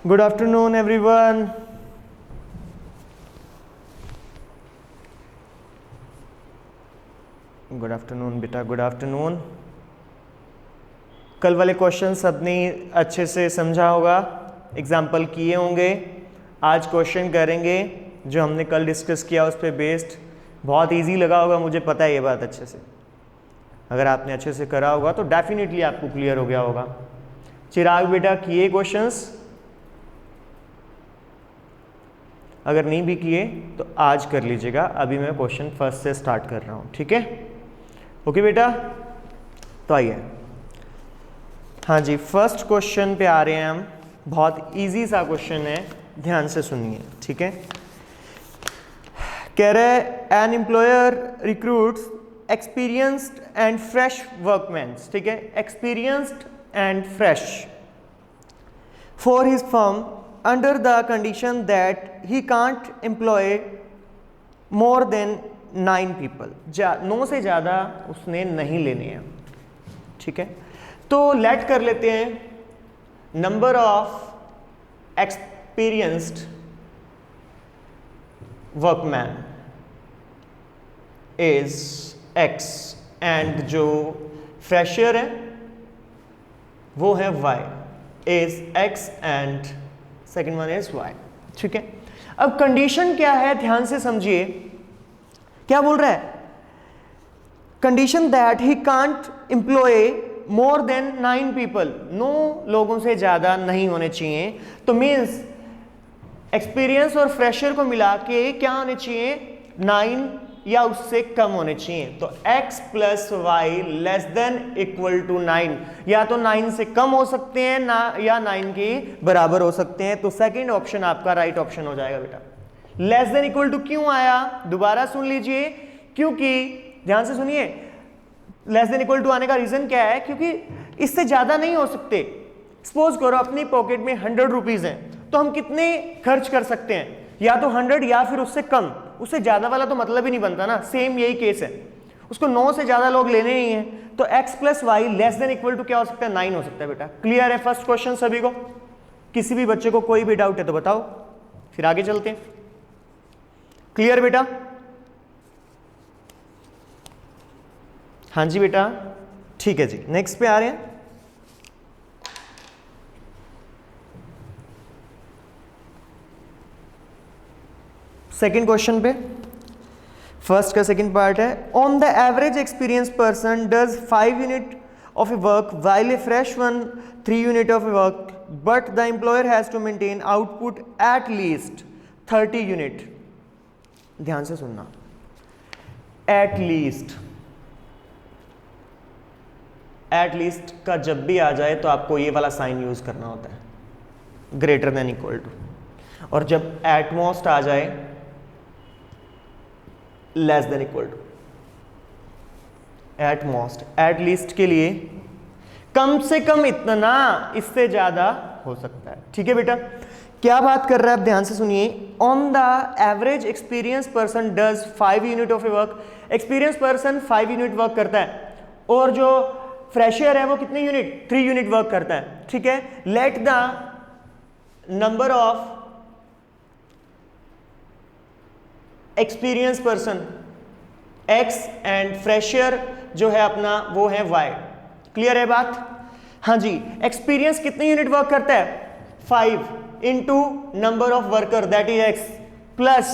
Good afternoon everyone. Good afternoon बेटा, good afternoon. कल वाले क्वेश्चन सबने अच्छे से समझा होगा, एग्जाम्पल किए होंगे। आज क्वेश्चन करेंगे जो हमने कल डिस्कस किया उस पर बेस्ड। बहुत इजी लगा होगा, मुझे पता है ये बात अच्छे से। अगर आपने अच्छे से करा होगा तो डेफिनेटली आपको क्लियर हो गया होगा। चिराग बेटा किए क्वेश्चंस? अगर नहीं भी किए तो आज कर लीजिएगा। अभी मैं क्वेश्चन फर्स्ट से स्टार्ट कर रहा हूँ, ठीक है? ओके बेटा, तो आइए। हाँ जी, फर्स्ट क्वेश्चन पे आ रहे हैं हम। बहुत इजी सा क्वेश्चन है, ध्यान से सुनिए, ठीक है? कह रहे an employer recruits experienced and fresh workman, ठीक है? Experienced and fresh for his firm under the condition that he can't employ more than 9 people। 9 से ज़्यादा उसने नहीं लेने हैं, ठीक है? तो लेट कर लेते हैं number of experienced workman is X and जो फ्रेशर है वो है Y is X and second one is Y, ठीक है? अब कंडीशन क्या है, ध्यान से समझिए। क्या बोल रहा है? Condition that he can't employ more than 9 people. 9 लोगों से ज्यादा नहीं होने चाहिए। तो मीन्स एक्सपीरियंस और फ्रेशर को मिला के क्या होने चाहिए? 9 या उससे कम होने चाहिए। तो x plus y less than equal to 9, या तो 9 से कम हो सकते हैं ना, या 9 के बराबर हो सकते हैं। तो सेकंड ऑप्शन आपका राइट ऑप्शन हो जाएगा बेटा। लेस देन इक्वल टू क्यों आया, दोबारा सुन लीजिए, क्योंकि ध्यान से सुनिए, लेस देन इक्वल टू आने का रीजन क्या है? क्योंकि इससे ज्यादा नहीं हो सकते। सपोज करो अपनी पॉकेट में 100 रुपीज हैं, तो हम कितने खर्च कर सकते हैं? या तो 100 या फिर उससे कम। उससे ज्यादा वाला तो मतलब ही नहीं बनता ना। सेम यही केस है, उसको 9 से ज्यादा लोग लेने नहीं है। तो x plus y less than equal to क्या हो सकता है? 9 हो सकता है बेटा। क्लियर है फर्स्ट क्वेश्चन सभी को? किसी भी बच्चे को कोई भी डाउट है तो बताओ, फिर आगे चलते हैं। क्लियर बेटा? हाँ जी बेटा, ठीक है जी। नेक्स्ट पे आ रहे हैं। सेकेंड क्वेश्चन पे, फर्स्ट का सेकेंड पार्ट है। On the average experience person does 5 unit of a work while a fresh one 3 unit of a work, but the employer has to maintain output at least 30 unit. ध्यान से सुनना, at least. At least का जब भी आ जाए तो आपको ये वाला साइन यूज करना होता है, ग्रेटर देन इक्वल टू। और जब एट मोस्ट आ जाए less than equal to. At most, at least के लिए कम से कम इतना, इससे ज्यादा हो सकता है, ठीक है बेटा? क्या बात कर रहा है आप ध्यान से सुनिए। On the average experience person does 5 unit of a work. Experience person 5 unit work करता है, और जो फ्रेशर है वो कितने यूनिट? 3 यूनिट वर्क करता है, ठीक है? Let the number of experience person X and fresher जो है अपना वो है Y। क्लियर है बात? हाँ जी। एक्सपीरियंस कितने यूनिट वर्क करता है? 5 इंटू number of worker that is X, प्लस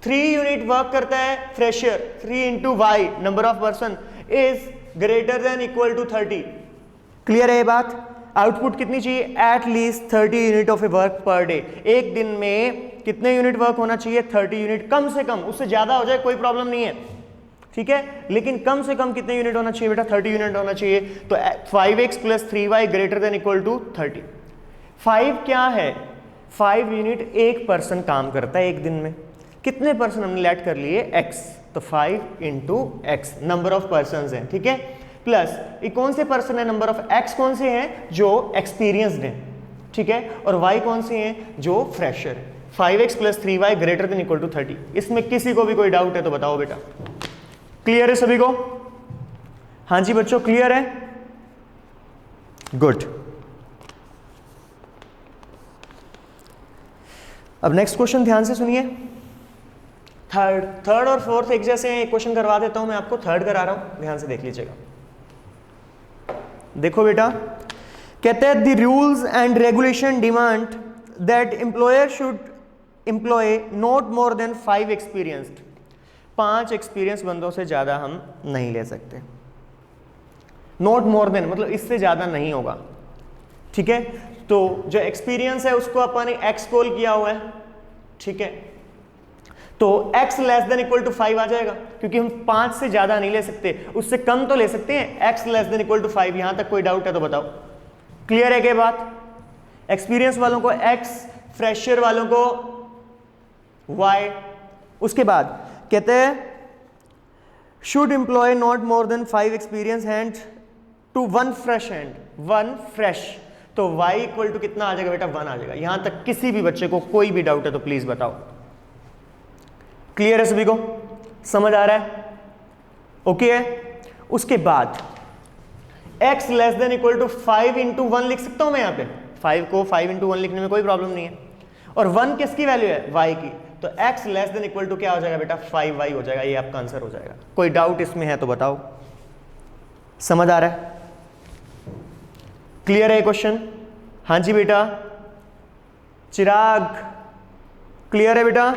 3 यूनिट वर्क करता है फ्रेशर, 3 इंटू Y number of person is greater than equal to 30। Clear है ये बात? आउटपुट कितनी चाहिए? At least 30 unit of a work per day. एक दिन में कितने यूनिट वर्क होना चाहिए? 30 यूनिट, कम से कम। उससे ज्यादा हो जाए कोई प्रॉब्लम नहीं है, ठीक है? लेकिन कम से कम कितने यूनिट होना चाहिए बेटा? 30 यूनिट होना चाहिए। तो 5x plus 3y greater than equal to 30। 5 क्या है? 5 यूनिट एक पर्सन काम करता है एक दिन में। कितने पर्सन हमने लेट कर लिए? x। तो 5 into x number of person है, ठीक है? प्लस ये कौन से पर्सन है? नंबर ऑफ x कौन से हैं? जो एक्सपीरियंस्ड हैं, ठीक है? और y कौन से हैं? जो फ्रेशर है। 5x plus 3y greater than equal to 30। इसमें किसी को भी कोई डाउट है तो बताओ बेटा। क्लियर है सभी को? हाँ जी बच्चों, क्लियर है? गुड। अब नेक्स्ट क्वेश्चन ध्यान से सुनिए। थर्ड और फोर्थ एक जैसे हैं, एक क्वेश्चन करवा देता हूं मैं आपको, थर्ड करा रहा हूं, ध्यान से देख लीजिएगा। देखो बेटा, कहते हैं the rules and regulation demand that employer should employ not more than 5 experienced. 5 experience बंदों से ज्यादा हम नहीं ले सकते। नॉट मोर देन मतलब इससे ज्यादा नहीं होगा, ठीक है। तो जो एक्सपीरियंस है उसको अपन ने एक्स कॉल किया हुआ है, ठीक है। तो x less than equal to 5 आ जाएगा, क्योंकि हम 5 से ज्यादा नहीं ले सकते, उससे कम तो ले सकते हैं। x less than equal to 5, यहां तक कोई डाउट है तो बताओ। क्लियर है क्या बात? एक्सपीरियंस वालों को x, फ्रेशर वालों को y। उसके बाद कहते हैं should employ not more than 5 experience hand to 1 fresh hand, 1 fresh. तो y इक्वल टू कितना आ जाएगा बेटा? 1 आ जाएगा। यहां तक किसी भी बच्चे को कोई भी डाउट है तो प्लीज बताओ। क्लियर है सभी को? समझ आ रहा है? ओके है। उसके बाद x less than equal to 5 into 1 लिख सकता हूं मैं यहां पे। 5 को 5 इंटू 1 लिखने में कोई प्रॉब्लम नहीं है। और 1 किसकी वैल्यू है? y की। तो x less than equal to क्या हो जाएगा बेटा? 5y हो जाएगा। ये आपका आंसर हो जाएगा। कोई डाउट इसमें है तो बताओ। समझ आ रहा है? क्लियर है क्वेश्चन? हाँ जी बेटा। चिराग क्लियर है बेटा?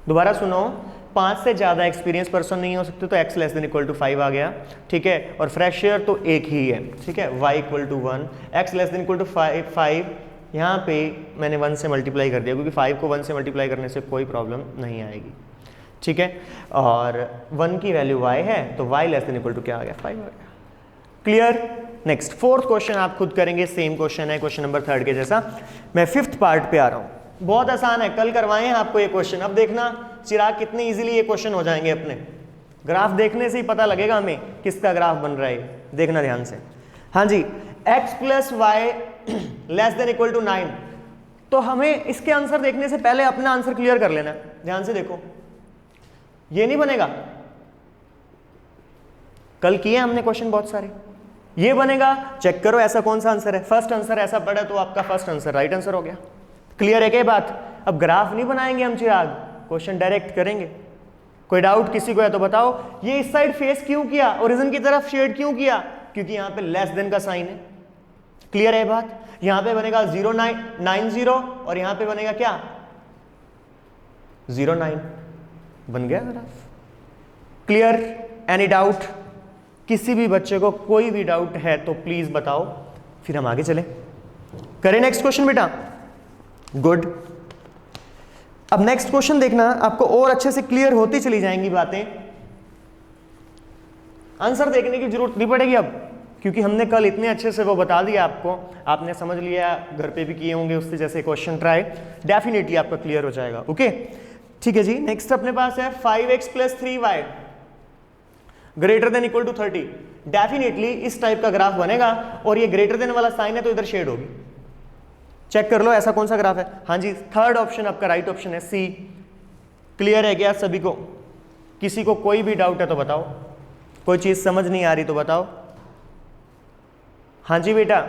दोबारा सुनो, 5 से ज्यादा एक्सपीरियंस पर्सन नहीं हो सकते, तो x less than equal to 5 आ गया, ठीक है। और फ्रेशर तो एक ही है, ठीक है, y equal to 1, x less than equal to 5 यहाँ पे मैंने 1 से मल्टीप्लाई कर दिया, क्योंकि 5 को 1 से मल्टीप्लाई करने से कोई प्रॉब्लम नहीं आएगी, ठीक है। और 1 की वैल्यू y है, तो y less than equal to क्या आ गया? 5 आ गया। क्लियर? नेक्स्ट फोर्थ क्वेश्चन आप खुद करेंगे, सेम क्वेश्चन है क्वेश्चन नंबर 3 के जैसा। मैं 5th पार्ट पे आ रहा हूँ। बहुत आसान है, कल करवाए हैं आपको ये क्वेश्चन। अब देखना चिराग कितने इजीली ये क्वेश्चन हो जाएंगे अपने। ग्राफ देखने से ही पता लगेगा हमें किसका ग्राफ बन रहा है, देखना ध्यान से। हाँ जी, x plus y less than equal to 9। तो हमें इसके आंसर देखने से पहले अपना आंसर क्लियर कर लेना है। ध्यान से देखो, ये नहीं बनेगा, कल किए हमने क्वेश्चन बहुत सारे। ये बनेगा, चेक करो ऐसा कौन सा आंसर है। फर्स्ट आंसर ऐसा पड़ा तो आपका फर्स्ट आंसर राइट आंसर हो गया। क्लियर है क्या बात? अब ग्राफ नहीं बनाएंगे हम चिराग, क्वेश्चन डायरेक्ट करेंगे। कोई डाउट किसी को है तो बताओ। ये इस साइड फेस क्यों किया, ओरिजिन की तरफ शेड क्यों किया? क्योंकि यहां पे लेस देन का साइन है। क्लियर है बात? यहां पे बनेगा 090 और यहां पे बनेगा क्या? 09। बन गया ग्राफ। क्लियर? Any doubt? किसी भी बच्चे को कोई भी डाउट है तो प्लीज बताओ, फिर हम आगे चले। करें नेक्स्ट क्वेश्चन बेटा। गुड। अब नेक्स्ट क्वेश्चन देखना, आपको और अच्छे से क्लियर होती चली जाएंगी बातें। आंसर देखने की जरूरत नहीं पड़ेगी अब, क्योंकि हमने कल इतने अच्छे से वो बता दिया आपको, आपने समझ लिया, घर पे भी किए होंगे उससे जैसे क्वेश्चन ट्राई, डेफिनेटली आपका क्लियर हो जाएगा। ओके ठीक है जी। नेक्स्ट अपने पास है 5x plus 3y greater than equal to 30। Definitely इस टाइप का ग्राफ बनेगा, और ये ग्रेटर देन वाला साइन है तो इधर शेड होगी। चेक कर लो ऐसा कौन सा ग्राफ है। हाँ जी, थर्ड ऑप्शन आपका राइट ऑप्शन है, सी। क्लियर है क्या सभी को? किसी को कोई भी डाउट है तो बताओ, कोई चीज समझ नहीं आ रही तो बताओ। हाँ जी बेटा,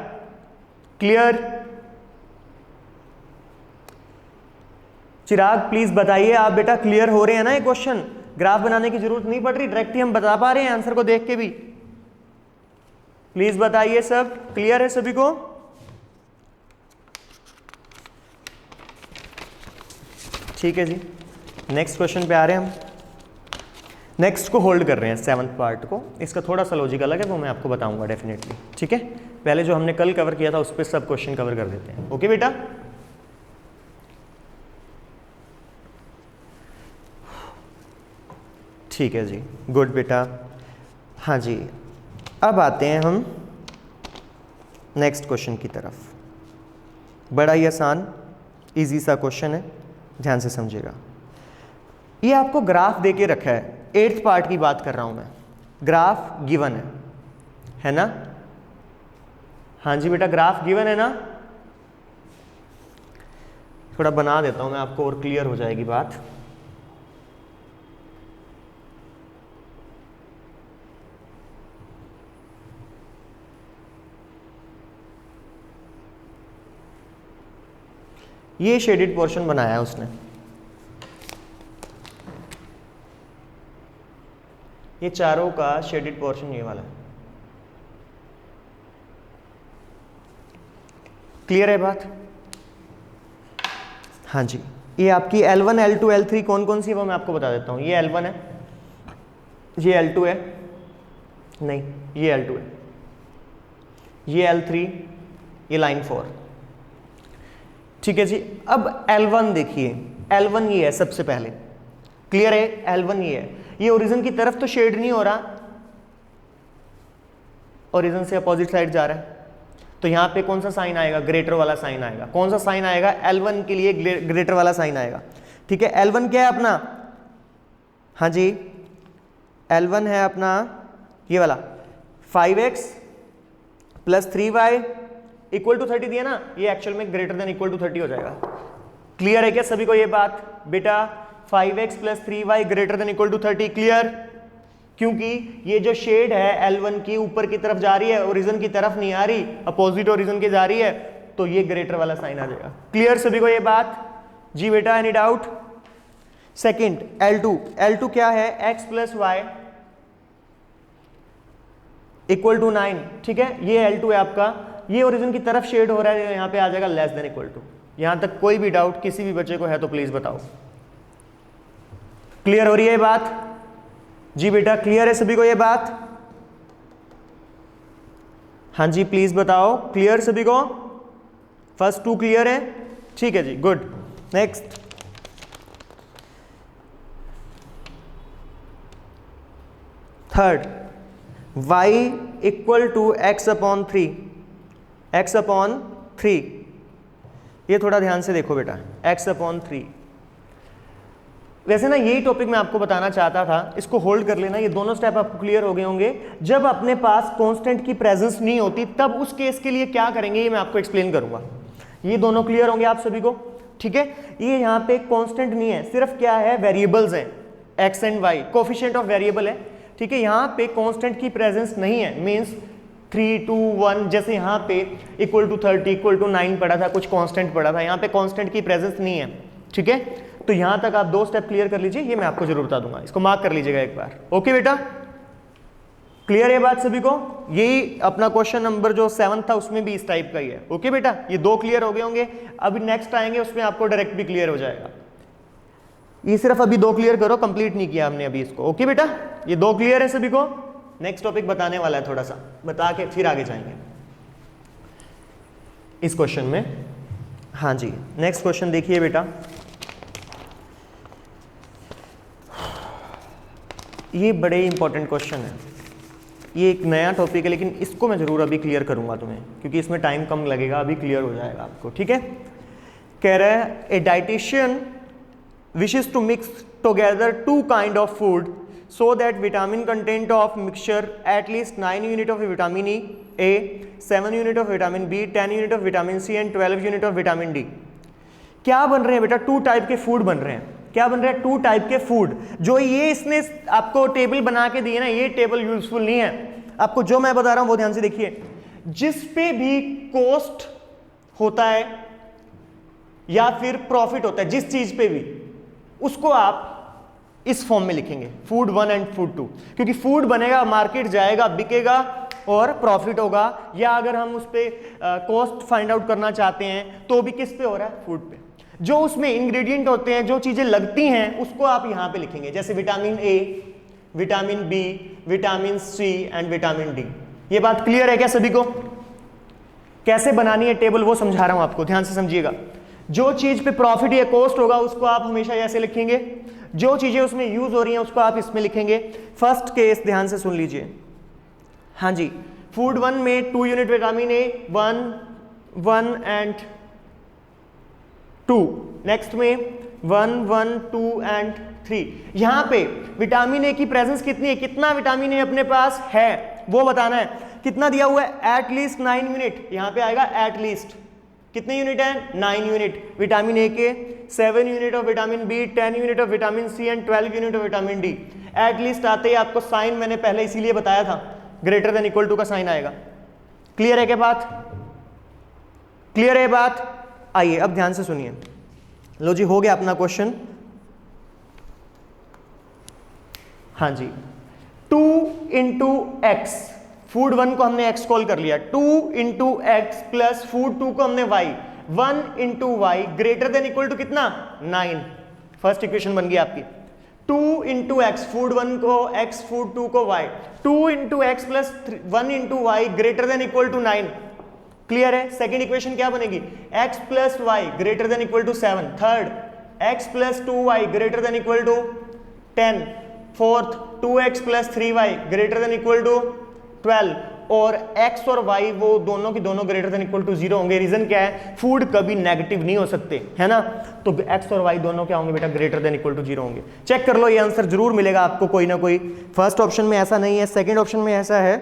क्लियर? चिराग प्लीज बताइए आप बेटा, क्लियर हो रहे हैं ना ये क्वेश्चन? ग्राफ बनाने की जरूरत नहीं पड़ रही, डायरेक्ट ही हम बता पा रहे हैं आंसर को देख के भी। प्लीज बताइए सब, क्लियर है सभी को? ठीक है जी, नेक्स्ट क्वेश्चन पे आ रहे हैं हम। नेक्स्ट को होल्ड कर रहे हैं, 7th पार्ट को। इसका थोड़ा सा लॉजिक अलग है, वो मैं आपको बताऊंगा डेफिनेटली, ठीक है। पहले जो हमने कल कवर किया था उस पर सब क्वेश्चन कवर कर देते हैं। ओके बेटा, ठीक है जी, गुड बेटा। हाँ जी, अब आते हैं हम नेक्स्ट क्वेश्चन की तरफ। बड़ा ही आसान इजी सा क्वेश्चन है, ध्यान से समझिएगा। ये आपको ग्राफ देके रखा है, 8th पार्ट की बात कर रहा हूं मैं। ग्राफ गिवन है ना? हाँ जी बेटा, ग्राफ गिवन है ना? थोड़ा बना देता हूं मैं आपको और क्लियर हो जाएगी बात। ये शेडेड पोर्शन बनाया है उसने, ये चारों का शेडेड पोर्शन ये वाला है। क्लियर है बात? हाँ जी, ये आपकी L1 L2 L3 कौन कौन सी है वो मैं आपको बता देता हूँ। ये L1 है, ये L2 है, नहीं ये L2 है, ये L3, ये लाइन 4। ठीक है जी। अब L1 देखिए, L1 ये है सबसे पहले, क्लियर है? L1 ये है, ये ओरिजिन की तरफ तो शेड नहीं हो रहा, ओरिजिन से अपोजिट साइड जा रहा है, तो यहां पे कौन सा साइन आएगा? ग्रेटर वाला साइन आएगा। कौन सा साइन आएगा? L1 के लिए ग्रेटर वाला साइन आएगा। ठीक है, L1 क्या है अपना? हाँ जी, L1 है अपना ये वाला 5x + 3y = 30 दिया ना, ये एक्चुअल में ग्रेटर देन इक्वल टू 30 हो जाएगा। क्लियर है क्या सभी को ये बात? बेटा 5x + 3y greater than equal to 30, clear? क्योंकि ये जो शेड है L1 की ऊपर की तरफ जा रही है, ओरिजिन की तरफ नहीं आ रही, अपोजिट ओरिजिन के जा रही है, तो ये ग्रेटर वाला साइन आ जाएगा। क्लियर सभी को ये बात? जी बेटा, एनी डाउट? सेकंड L2 क्या है? x + y = 9। ठीक है, ये L2 है आपका, ये ओरिजिन की तरफ शेड हो रहा है, यहां पे आ जाएगा लेस देन इक्वल टू। यहां तक कोई भी डाउट किसी भी बच्चे को है तो प्लीज बताओ। क्लियर हो रही है ये बात? जी बेटा, क्लियर है सभी को ये बात? हाँ जी, प्लीज बताओ, क्लियर सभी को? फर्स्ट 2 क्लियर है? ठीक है जी, good. Next, third, y = x/3, x/3। ये थोड़ा ध्यान से देखो बेटा, x/3। वैसे ना यही टॉपिक मैं आपको बताना चाहता था, इसको होल्ड कर लेना, ये दोनों स्टेप आपको क्लियर हो गए होंगे। जब अपने पास कांस्टेंट की प्रेजेंस नहीं होती तब उस केस के लिए क्या करेंगे ये मैं आपको एक्सप्लेन करूंगा। ये दोनों क्लियर होंगे आप सभी को? ठीक है, ये यहाँ पे कांस्टेंट नहीं है, सिर्फ क्या है? वेरिएबल्स हैं, x and y, coefficient of variable है। ठीक है, यहाँ पे कांस्टेंट की प्रेजेंस नहीं है, मीन्स 3, 2, 1, जैसे यहाँ पे = 30 = 9 पड़ा था, कुछ कांस्टेंट पड़ा था, यहाँ पे कांस्टेंट की प्रेजेंस नहीं है। ठीक है, तो यहां तक आप 2 स्टेप क्लियर कर लीजिए, ये मैं आपको जरूर बता दूंगा, इसको मार्क कर लीजिएगा एक बार। ओके बेटा, क्लियर है बात सभी को? यही अपना क्वेश्चन नंबर जो 7 था उसमें भी इस टाइप का ही है। ओके बेटा, ये 2 क्लियर हो गए होंगे, अभी नेक्स्ट आएंगे उसमें आपको डायरेक्ट भी क्लियर हो जाएगा। ये सिर्फ अभी 2 क्लियर करो, कंप्लीट नहीं किया हमने अभी इसको। ओके बेटा, ये 2 क्लियर है सभी को? नेक्स्ट टॉपिक बताने वाला है, थोड़ा सा बता के फिर आगे जाएंगे इस क्वेश्चन में। हाँ जी, नेक्स्ट क्वेश्चन देखिए बेटा, ये बड़े इंपॉर्टेंट क्वेश्चन है, ये एक नया टॉपिक है, लेकिन इसको मैं जरूर अभी क्लियर करूंगा तुम्हें, क्योंकि इसमें टाइम कम लगेगा, अभी क्लियर हो जाएगा आपको। ठीक है, कह रहा है a dietitian wishes to mix together 2 kind of food so that vitamin content of mixture at least 9 unit of vitamin A, 7 unit of vitamin B, 10 unit of vitamin C and 12 unit of vitamin D. क्या बन रहे हैं बेटा? 2 type के food बन रहे हैं। क्या बन रहा है? 2 टाइप के फूड। जो ये इसने आपको टेबल बना के दी है ना, ये टेबल यूजफुल नहीं है आपको, जो मैं बता रहा हूं वो ध्यान से देखिए। जिस पे भी कॉस्ट होता है या फिर प्रॉफिट होता है, जिस चीज पे भी, उसको आप इस फॉर्म में लिखेंगे, फूड 1 एंड फूड 2, क्योंकि फूड बनेगा, मार्केट जाएगा, बिकेगा और प्रॉफिट होगा। या अगर हम उस पे कॉस्ट फाइंड आउट करना चाहते हैं तो भी किस पे हो रहा है? फूड पे। जो उसमें इंग्रेडिएंट होते हैं, जो चीजें लगती हैं, उसको आप यहां पे लिखेंगे, जैसे vitamin A, vitamin B, vitamin C and vitamin D. ये बात क्लियर है क्या सभी को? कैसे बनानी है टेबल वो समझा रहा हूं आपको, ध्यान से समझिएगा। जो चीज पे प्रॉफिट या कॉस्ट होगा उसको आप हमेशा ऐसे लिखेंगे, जो चीजें उसमें यूज हो रही हैं उसको आप इसमें लिखेंगे। फर्स्ट केस ध्यान से सुन लीजिए। हाँ जी, फूड 1 में 2 unit vitamin A, 1 and 2, next में 1, 1, 2 एंड 3। यहां पे विटामिन ए की प्रेजेंस कितनी है, कितना विटामिन ए अपने पास है वो बताना है। कितना दिया हुआ है? एट लीस्ट 9 यूनिट, यहां पे आएगा एट लीस्ट। कितने यूनिट है? 9 यूनिट विटामिन ए के, 7 unit of vitamin B, 10 unit of vitamin C and 12 unit of vitamin D. At least आते ही आपको साइन मैंने पहले इसीलिए बताया था, ग्रेटर देन इक्वल टू का साइन आएगा। क्लियर है क्या बात? क्लियर है बात? आइए अब ध्यान से सुनिए। लो जी, हो गया अपना क्वेश्चन। हाँ जी, 2 इंटू एक्स, फूड 1 को हमने x कॉल कर लिया, 2 इंटू एक्स प्लस फूड 2 को हमने y, 1 into y greater than equal to कितना 9। फर्स्ट इक्वेशन बन गई आपकी। 2 इंटू एक्स, फूड 1 को x, फूड 2 को y, 2 into x plus 1 into y greater than equal to 9। Clear है? सेकेंड इक्वेशन क्या बनेगी, x plus y greater than equal to 7। Third, x plus 2y greater than equal to 10। Fourth, 2x plus 3y greater than equal to 12। और x और y वो दोनों की दोनों greater than equal to 0 होंगे। Reason क्या है, फूड कभी नेगेटिव नहीं हो सकते, है ना। तो x और y दोनों क्या होंगे बेटा, ग्रेटर देन इक्वल टू 0 होंगे। चेक कर लो, ये आंसर जरूर मिलेगा आपको कोई ना कोई। फर्स्ट ऑप्शन में ऐसा नहीं है, सेकेंड ऑप्शन में ऐसा है,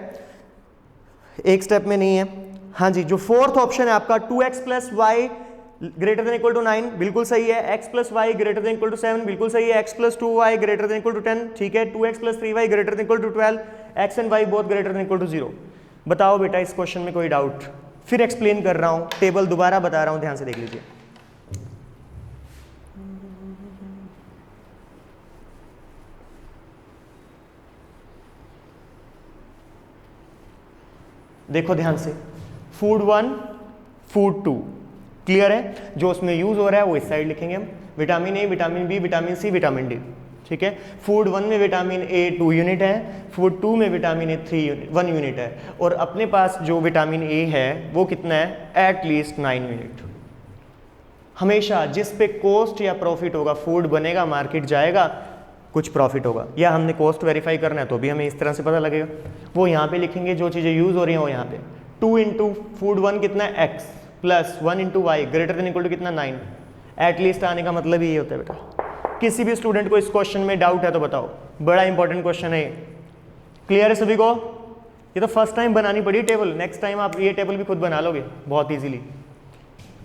एक स्टेप में नहीं है। हाँ जी, जो फोर्थ ऑप्शन है आपका 2x plus y greater than equal to 9 बिल्कुल सही है, x plus y greater than equal to 7 बिल्कुल सही है, x plus 2y greater than equal to 10 ठीक है, 2x plus 3y greater than equal to 12, x and y both greater than equal to 0। बताओ बेटा इस क्वेश्चन में कोई डाउट? फिर एक्सप्लेन कर रहा हूं, टेबल दोबारा बता रहा हूं, ध्यान से देख लीजिए। देखो ध्यान से, फूड 1 फूड 2 क्लियर है, जो उसमें यूज हो रहा है वो इस साइड लिखेंगे हम, vitamin A, vitamin B, vitamin C, vitamin D ठीक है। फूड 1 में विटामिन ए 2 यूनिट है, फूड 2 में विटामिन ए 1 यूनिट है, और अपने पास जो विटामिन ए है वो कितना है, एटलीस्ट 9 यूनिट। हमेशा जिस पे कॉस्ट या प्रॉफिट होगा, फूड बनेगा, मार्केट जाएगा, कुछ प्रॉफिट होगा, या हमने कॉस्ट वेरीफाई करना है तो भी हमें इस तरह से पता लगेगा, वो यहाँ पे लिखेंगे, जो चीज़ें यूज हो रही हैं वो यहाँ पे। 2 इंटू फूड 1 कितना है x plus 1 into y greater than equal to कितना 9। एटलीस्ट आने का मतलब ही ये होता है बेटा। किसी भी स्टूडेंट को इस क्वेश्चन में डाउट है तो बताओ, बड़ा इंपॉर्टेंट क्वेश्चन है। क्लियर है सभी को? ये तो फर्स्ट टाइम बनानी पड़ी टेबल, नेक्स्ट टाइम आप ये टेबल भी खुद बना लोगे बहुत इजीली।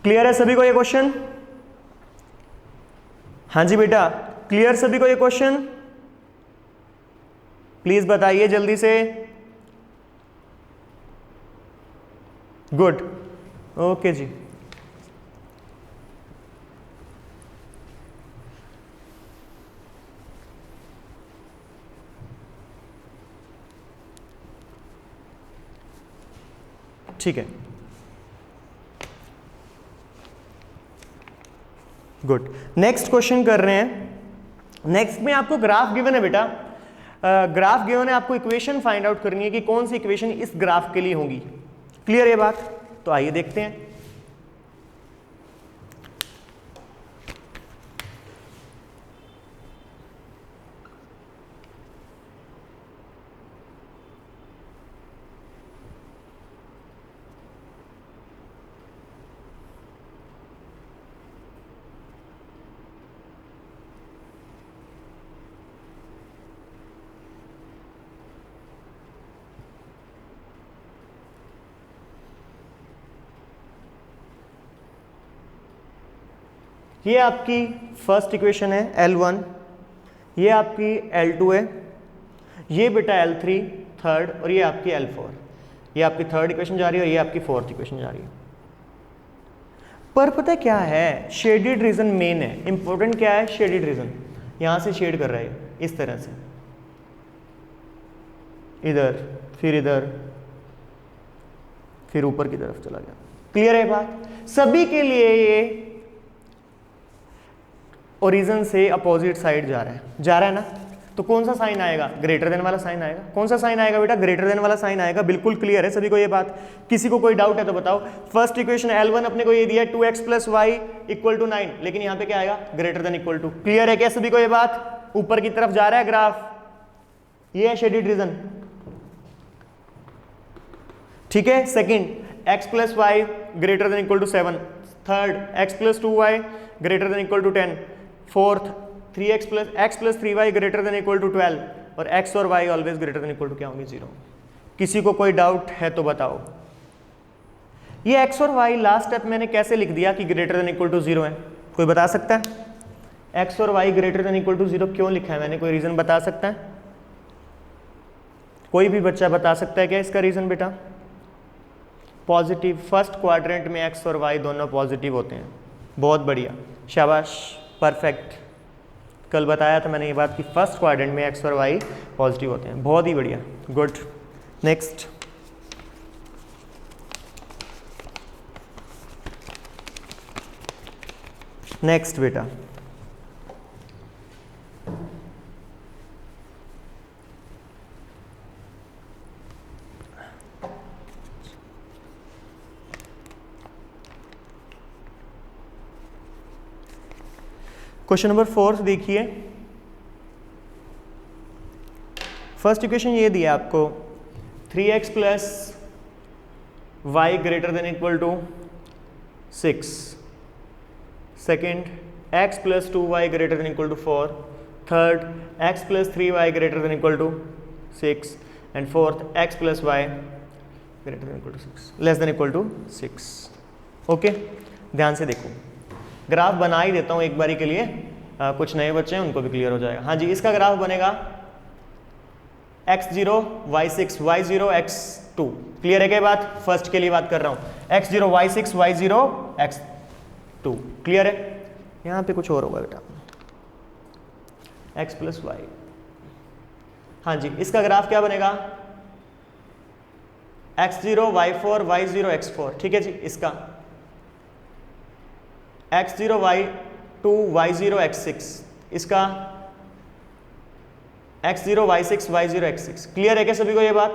क्लियर है सभी को ये क्वेश्चन? हाँ जी बेटा, क्लियर सभी को ये क्वेश्चन? प्लीज बताइए जल्दी से। गुड, ओके जी। ठीक है, गुड। नेक्स्ट क्वेश्चन कर रहे हैं। नेक्स्ट में आपको ग्राफ गिवन है बेटा, ग्राफ गिवन है, आपको इक्वेशन फाइंड आउट करनी है कि कौन सी इक्वेशन इस ग्राफ के लिए होगी। क्लियर है बात? तो आइए देखते हैं। ये आपकी फर्स्ट इक्वेशन है L1, ये आपकी L2 है, ये बेटा L3 थर्ड, और ये आपकी L4। ये आपकी थर्ड इक्वेशन जा रही है और ये आपकी फोर्थ इक्वेशन जा रही है। पर पता है क्या है, शेडेड रीजन मेन है, इंपॉर्टेंट क्या है, शेडेड रीजन। यहां से शेड कर रहा है इस तरह से, इधर फिर ऊपर की तरफ चला गया। क्लियर है बात? सभी के लिए ये ओरिजिन से अपोजिट साइड जा रहा है ना, तो कौन सा साइन आएगा, ग्रेटर देन वाला साइन आएगा। कौन सा साइन आएगा बेटा, ग्रेटर देन वाला साइन आएगा। बिल्कुल क्लियर है सभी को ये बात? किसी को कोई डाउट है तो बताओ। फर्स्ट इक्वेशन L1 अपने को ये दिया है 2x plus y equal to 9, लेकिन यहाँ पे क्या आएगा, greater than equal to. Clear है क्या सभी को ये बात? ऊपर की तरफ जा रहा है ग्राफ, ये है शेडेड रीजन। ठीक है। Second, x plus y greater than equal to 7। Third, x plus 2y greater than equal to 10। Fourth, 3x plus 3y greater than equal to 12, और x और y always greater than equal to क्या होंगे, 0। किसी को कोई doubt है तो बताओ। ये x और y लास्ट स्टेप मैंने कैसे लिख दिया कि ग्रेटर देन इक्वल टू 0 है, कोई बता सकता है? x और y greater than equal to 0 क्यों लिखा है मैंने, कोई रीजन बता सकता है? कोई भी बच्चा बता सकता है क्या इसका रीजन बेटा? पॉजिटिव, फर्स्ट क्वाड्रेंट में x और y दोनों पॉजिटिव होते हैं, बहुत बढ़िया, शाबाश, परफेक्ट। कल बताया था मैंने ये बात कि फर्स्ट क्वाड्रेंट में एक्स और वाई पॉजिटिव होते हैं। बहुत ही बढ़िया, गुड। नेक्स्ट, नेक्स्ट बेटा, क्वेश्चन नंबर 4 देखिए। फर्स्ट इक्वेशन ये दिया आपको 3x plus y greater than equal to 6, second x plus 2y greater than equal to 4, third x plus 3y greater than equal to 6 and fourth x plus y greater than equal to 6 less than equal to 6। Okay, ध्यान से देखो, graph बना ही देता हूँ एक बारी के लिए, कुछ नए बच्चे हैं उनको भी क्लियर हो जाएगा। हाँ जी, इसका ग्राफ बनेगा x0 y6 y0 x2। Clear है क्या बात? फर्स्ट के लिए बात कर रहा हूँ, x0 y6 y0 x2। Clear है? यहाँ पे कुछ और होगा बेटा, x प्लस वाई। हाँ जी, इसका ग्राफ क्या बनेगा? x0 y4 y0 x4। ठीक है जी, इसका x0 y2 y0 x6, इसका x0 y6 y0 x6। Clear है क्या सभी को ये बात?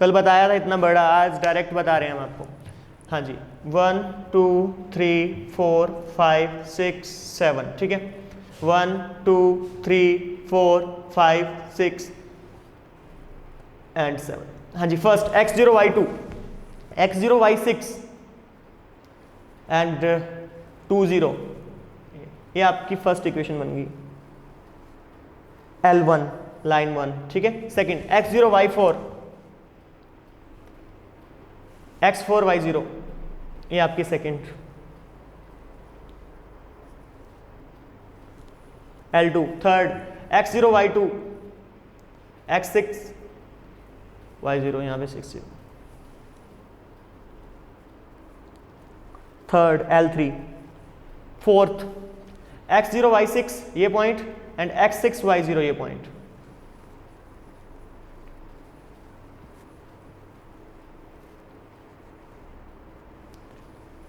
कल बताया था इतना बड़ा, आज डायरेक्ट बता रहे हैं हम आपको। हाँ जी, 1 2 3 4 5 6 7। ठीक है, 1 2 3 4 5 6 एंड 7। हाँ जी, first x0 y2 x0 y6 and 2 0, ये आपकी फर्स्ट इक्वेशन बन गई, L1 लाइन 1। ठीक है, second x0 y4 x4 y0, ये आपकी second L2। Third x0 y2 x6 y0, यहाँ पे 6 0। Third L3। Fourth x0 y6 ये पॉइंट एंड x6 y0 ये पॉइंट।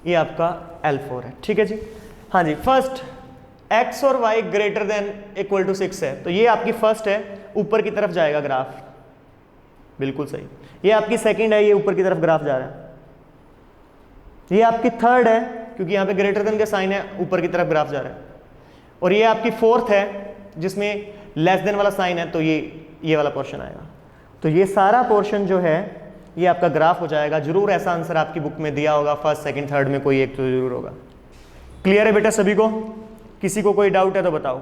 ये आपका L4 है। ठीक है जी, हाँ जी, फर्स्ट x और y greater than equal to 6 है, तो ये आपकी फर्स्ट है, ऊपर की तरफ जाएगा ग्राफ, बिल्कुल सही। ये आपकी सेकंड है, ये ऊपर की तरफ ग्राफ जा रहा है। ये आपकी थर्ड है, क्योंकि यहाँ पे ग्रेटर देन का साइन है, ऊपर की तरफ ग्राफ जा रहा है। और ये आपकी फोर्थ है, जिसमें लेस देन वाला साइन है, तो ये वाला पोर्शन आएगा। तो ये सारा पोर्शन जो है ये आपका ग्राफ हो जाएगा। जरूर ऐसा आंसर आपकी बुक में दिया होगा, फर्स्ट सेकंड थर्ड में कोई एक तो जरूर होगा। क्लियर है बेटा सभी को? किसी को कोई डाउट है तो बताओ।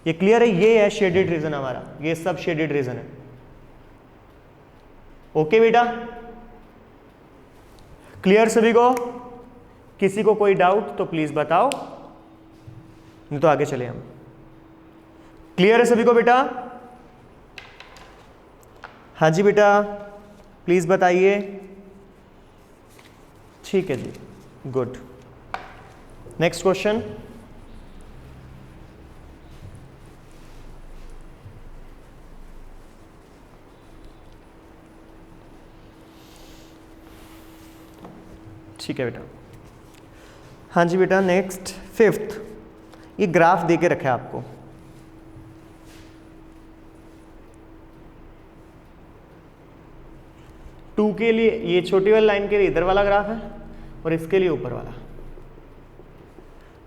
ये क्लियर है? ये है शेडेड रीजन हमारा, ये सब शेडेड रीजन है। ओके बेटा, क्लियर सभी को? किसी को कोई डाउट तो प्लीज बताओ, नहीं तो आगे चले हम। क्लियर है सभी को बेटा? हाँ जी बेटा, प्लीज बताइए। ठीक है जी, गुड। नेक्स्ट क्वेश्चन, ठीक है बेटा। हाँ जी बेटा, नेक्स्ट फिफ्थ, ये ग्राफ दे के रखा है आपको। टू के लिए ये छोटी वाली लाइन के लिए इधर वाला ग्राफ है और इसके लिए ऊपर वाला।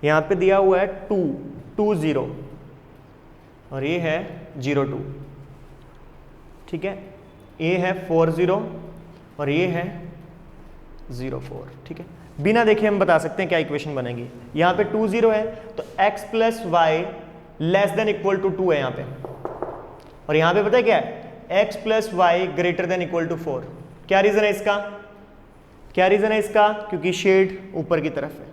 यहाँ पे दिया हुआ है 2 2 0 और ये है 0 2। ठीक है, ये है 4 0 और ये है 0 4। ठीक है, बिना देखे हम बता सकते हैं क्या इक्वेशन बनेगी। यहाँ पे 2 0 है तो x plus y less than equal to 2 है यहाँ पे, और यहाँ पे पता है क्या है, x plus y greater than equal to 4। क्या रीजन है इसका? क्या रीजन है इसका? क्योंकि शेड ऊपर की तरफ है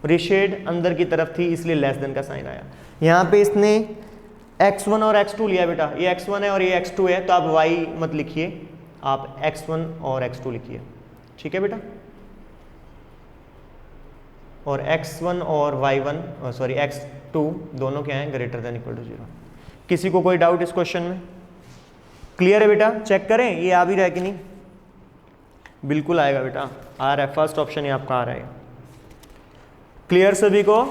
और ये शेड अंदर की तरफ थी, इसलिए लेस देन का साइन आया। यहाँ पे इसने x1 और x2 लिया बेटा, ये x1 है और ये x2 है, तो आप y मत लिखिए, आप x1 और x2 लिखिए। ठीक है बेटा, और x1 और y1 सॉरी x2 दोनों क्या हैं, ग्रेटर देन इक्वल टू 0। किसी को कोई डाउट इस क्वेश्चन में? क्लियर है बेटा? चेक करें ये आ भी रहा है कि नहीं। बिल्कुल आएगा बेटा, आ रहा है, फर्स्ट ऑप्शन ही आपका आ रहा है। क्लियर सभी को?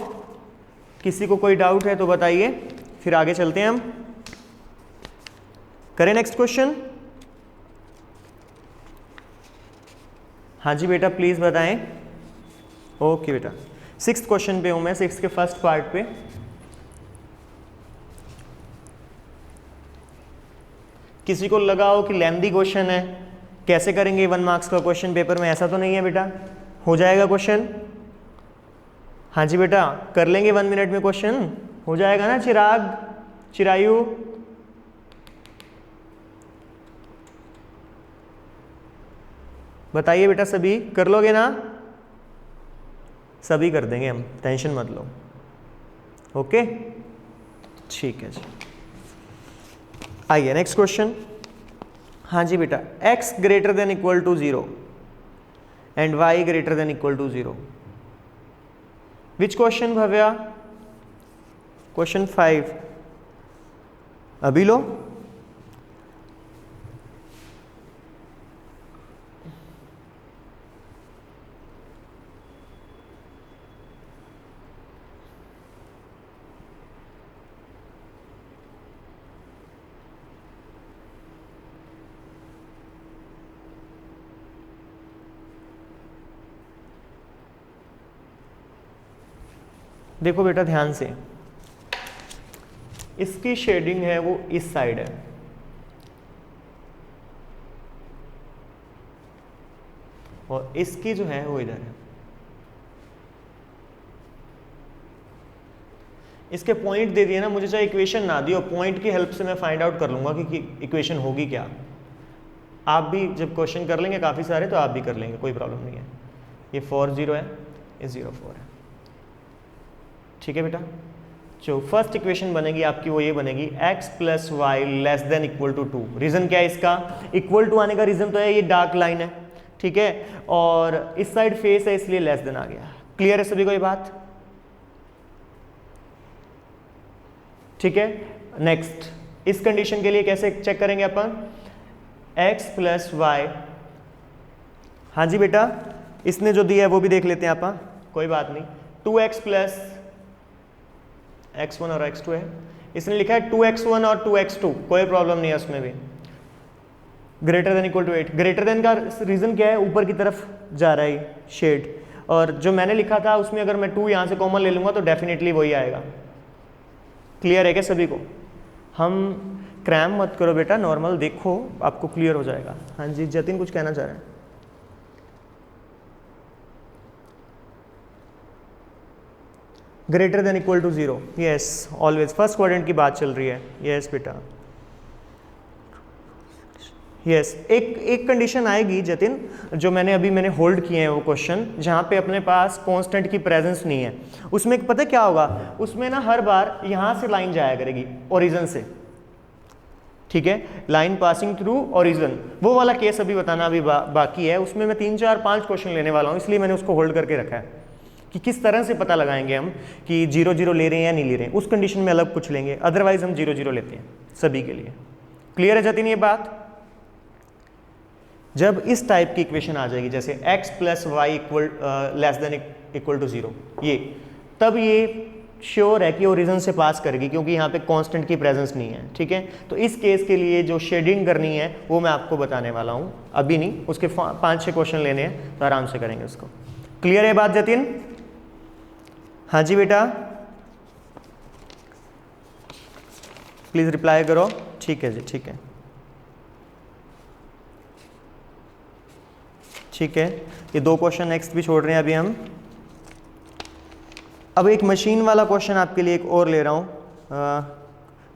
किसी को कोई डाउट है तो बताइए, फिर आगे चलते हैं हम। करें नेक्स्ट क्वेश्चन। हाँ जी बेटा प्लीज बताएं। ओके बेटा, 6th क्वेश्चन पे हूं मैं, 6 के फर्स्ट पार्ट पे। किसी को लगा हो कि लेंथी क्वेश्चन है, कैसे करेंगे 1 मार्क्स का क्वेश्चन पेपर में? ऐसा तो नहीं है बेटा, हो जाएगा क्वेश्चन। हाँ जी बेटा, कर लेंगे 1 मिनट में क्वेश्चन, हो जाएगा ना? चिराग, चिरायु, बताइए बेटा, सभी कर लोगे ना? सभी कर देंगे हम, टेंशन मत लो। ओके ठीक है जी, आइए नेक्स्ट क्वेश्चन। हाँ जी बेटा, x greater than equal to 0 and y greater than equal to 0। Which question Bhavya? Question 5 अभी लो। देखो बेटा ध्यान से, इसकी शेडिंग है वो इस साइड है, और इसकी जो है वो इधर है। इसके पॉइंट दे दिए ना, मुझे चाहे इक्वेशन ना दियो, पॉइंट की हेल्प से मैं फाइंड आउट कर लूंगा कि इक्वेशन होगी क्या। आप भी जब क्वेश्चन कर लेंगे काफ़ी सारे तो आप भी कर लेंगे, कोई प्रॉब्लम नहीं है। ये 4 0 है, ये 0 4 है, ठीक है बेटा। जो फर्स्ट इक्वेशन बनेगी आपकी वो ये बनेगी, x plus y less than equal to 2। Region क्या है इसका? इक्वल टू आने का रीजन तो है ये डार्क लाइन है, ठीक है, और इस साइड फेस है इसलिए लेस देन आ गया। क्लियर है सभी को ये बात? ठीक है, नेक्स्ट इस कंडीशन के लिए कैसे चेक करेंगे अपन? x प्लस वाई, हाँ जी बेटा, इसने जो दिया है वो भी देख लेते हैं अपन, कोई बात नहीं। 2x प्लस x1 और x2 है, इसने लिखा है 2x1 और 2x2, कोई प्रॉब्लम नहीं है उसमें भी। Greater than equal to 8, greater than का रीजन क्या है? ऊपर की तरफ जा रहा है शेड, और जो मैंने लिखा था उसमें अगर मैं 2 यहाँ से कॉमन ले लूँगा तो डेफिनेटली वही आएगा। क्लियर है क्या सभी को? हम क्रैम मत करो बेटा, नॉर्मल देखो, आपको क्लियर हो जाएगा। हाँ जी जतिन कुछ कहना चाह रहे हैं? Greater than equal to 0, yes always, first quadrant की बात चल रही है। यस बेटा, यस एक कंडीशन आएगी जतिन, जो मैंने होल्ड किए हैं वो क्वेश्चन, जहाँ पे अपने पास कांस्टेंट की प्रेजेंस नहीं है। उसमें पता क्या होगा? उसमें ना हर बार यहाँ से लाइन जाया करेगी ओरिजिन से, ठीक है, लाइन पासिंग थ्रू ओरिजिन। वो वाला केस अभी बताना अभी बाकी है, उसमें मैं 3 4 5 क्वेश्चन लेने वाला हूँ, इसलिए मैंने उसको होल्ड करके रखा है कि किस तरह से पता लगाएंगे हम कि 0 0 ले रहे हैं या नहीं ले रहे हैं। उस कंडीशन में अलग कुछ लेंगे, अदरवाइज हम 0 0 लेते हैं सभी के लिए। क्लियर है जतिन ये बात? जब इस टाइप की इक्वेशन आ जाएगी, जैसे x plus y equal less than equal to 0, ये तब ये श्योर है कि ओरिजिन से पास करेगी, क्योंकि यहाँ पे कांस्टेंट की प्रेजेंस नहीं है, ठीक है। तो इस केस के लिए जो शेडिंग करनी है वो मैं आपको बताने वाला हूँ, अभी नहीं, उसके 5 6 क्वेश्चन लेने हैं तो आराम से करेंगे उसको। क्लियर है बात जतिन? हाँ जी बेटा प्लीज रिप्लाई करो। ठीक है जी, ठीक है, ठीक है। ये 2 क्वेश्चन नेक्स्ट भी छोड़ रहे हैं अभी हम। अब एक मशीन वाला क्वेश्चन आपके लिए एक और ले रहा हूँ,